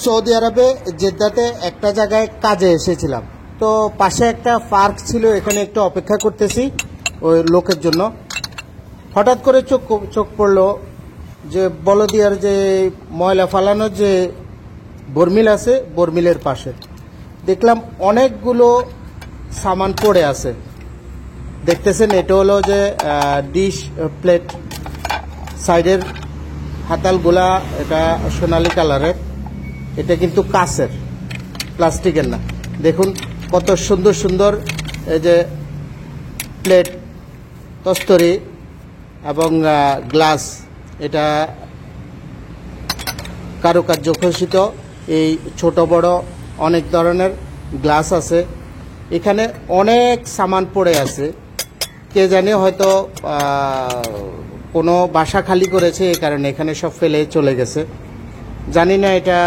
Saudi আরবে জেদ্দাতে একটা জায়গায় কাজে এসেছিলাম, তো পাশে একটা পার্ক ছিল, এখানে একটু অপেক্ষা করতেছি ওই লোকের জন্য। হঠাৎ করে চোখ পড়লো যে বলদিয়ার যে ময়লা ফালানোর যে বর্মিল আছে, বর্মিলের পাশে দেখলাম অনেকগুলো সামান পড়ে আছে। দেখতেছেন এটা হলো যে ডিশ প্লেট, সাইডের হাতালগুলা এটা সোনালী কালারের, এটা কিন্তু কাচের, প্লাস্টিকের না। দেখুন কত সুন্দর সুন্দর এই যে প্লেট, তস্তরি এবং গ্লাস, এটা কারুকার্য খচিত। এই ছোট বড় অনেক ধরনের গ্লাস আছে। এখানে অনেক সামান পড়ে আছে, কে জানে হয়তো কোনো বাসা খালি করেছে, এই কারণে এখানে সব ফেলে চলে গেছে। জানি না এটা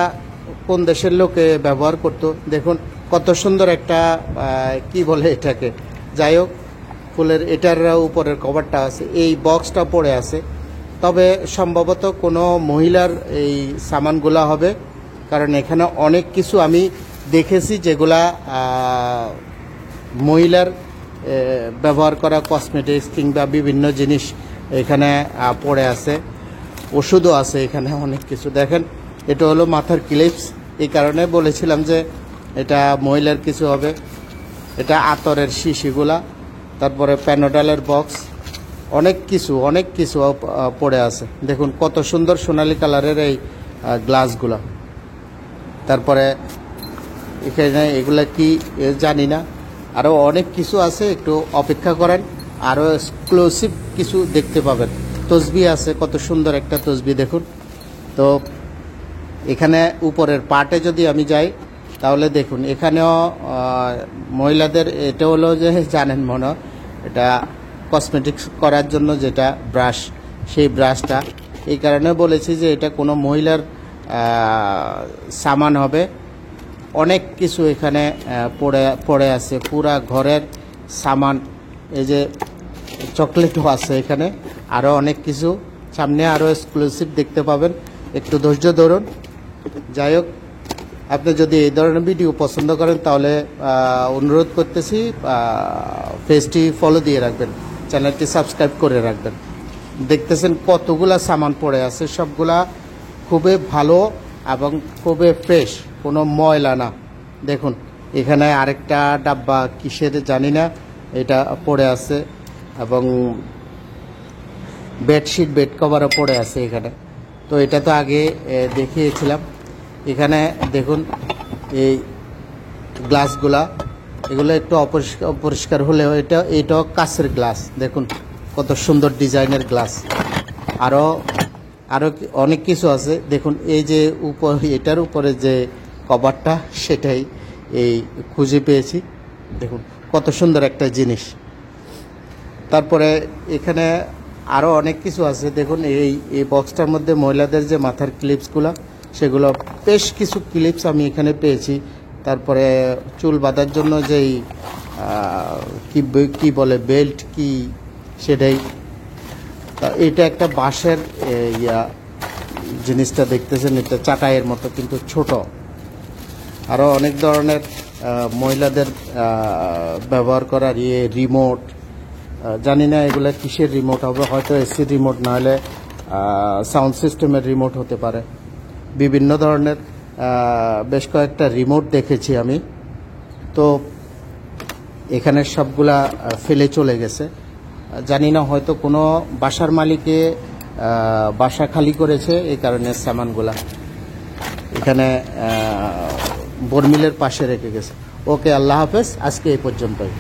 কোন দেশের লোকে ব্যবহার করতো। দেখুন কত সুন্দর একটা কি বলে এটাকে, যাই হোক ফুলের এটার উপরের কভারটা আছে, এই বক্সটা পড়ে আছে। তবে সম্ভবত কোনো মহিলার এই সামানগুলা হবে, কারণ এখানে অনেক কিছু আমি দেখেছি যেগুলা মহিলার ব্যবহার করা কসমেটিক্স কিংবা বিভিন্ন জিনিস এখানে পড়ে আছে। ওষুধও আছে এখানে অনেক কিছু। দেখেন এটা হলো মাথার ক্লিপস, এই কারণে বলেছিলাম যে এটা মহিলার কিছু হবে। এটা আতরের শিশিগুলা, তারপরে প্যানোডালের বক্স, অনেক কিছু পড়ে আছে। দেখুন কত সুন্দর সোনালী কালারের এই গ্লাসগুলা। তারপরে এখানে এগুলা কি জানি না, আরও অনেক কিছু আছে, একটু অপেক্ষা করেন, আরও এক্সক্লুসিভ কিছু দেখতে পাবেন। তসবি আছে, কত সুন্দর একটা তসবি দেখুন। তো এখানে উপরের পার্টে যদি আমি যাই তাহলে দেখুন এখানেও মহিলাদের, এটা হলো যে জানেন মনে হয় এটা কসমেটিক্স করার জন্য যেটা ব্রাশ, সেই ব্রাশটা। এই কারণে বলেছি যে এটা কোনো মহিলার সামান হবে। অনেক কিছু এখানে পড়ে আছে, পুরা ঘরের সামান। এই যে চকলেটও আছে এখানে, আরও অনেক কিছু, সামনে আরও এক্সক্লুসিভ দেখতে পাবেন। একটু ধৈর্য ধরুন। যাই হোক, আপনি যদি এই ধরনের ভিডিও পছন্দ করেন তাহলে অনুরোধ করতেছি পেজটি ফলো দিয়ে রাখবেন, চ্যানেলটি সাবস্ক্রাইব করে রাখবেন। দেখতেছেন কতগুলা সামান পড়ে আছে, সবগুলা খুবই ভালো এবং খুবই ফ্রেশ, কোনো ময়লা না। দেখুন এখানে আরেকটা ডাব্বা কিসের জানি না, এটা পড়ে আছে, এবং বেডশিট, বেড কভারও পড়ে আছে এখানে। তো এটা তো আগে দেখিয়েছিলাম। এখানে দেখুন এই গ্লাসগুলা, এগুলো একটু অপরিষ্কার হলেও এটাও কাচের গ্লাস। দেখুন কত সুন্দর ডিজাইনের গ্লাস। আরও অনেক কিছু আছে। দেখুন এই যে এটার উপরে যে কভারটা, সেটাই এই খুঁজে পেয়েছি। দেখুন কত সুন্দর একটা জিনিস। তারপরে এখানে আরও অনেক কিছু আছে। দেখুন এই বক্সটার মধ্যে মহিলাদের যে মাথার ক্লিপসগুলো, সেগুলো বেশ কিছু ক্লিপস আমি এখানে পেয়েছি। তারপরে চুল বাঁধার জন্য যেই কি বলে বেল্ট কি, সেটাই। এটা একটা বাঁশের জিনিসটা দেখতেছেন, এটা চাটাইয়ের মতো কিন্তু ছোট। আরও অনেক ধরনের মহিলাদের ব্যবহার করার রিমোট, জানি না এগুলো কিসের রিমোট হবে, হয়তো এসির রিমোট, না হলে সাউন্ড সিস্টেমের রিমোট হতে পারে। বিভিন্ন ধরনের বেশ কয়েকটা রিমোট দেখেছি আমি। তো এখানে সবগুলা ফেলে চলে গেছে, জানি না হয়তো কোনো বাসার মালিকে বাসা খালি করেছে, এই কারণে সামানগুলা এখানে বর্মিলের পাশে রেখে গেছে। ওকে, আল্লাহ হাফেজ, আজকে এই পর্যন্তই।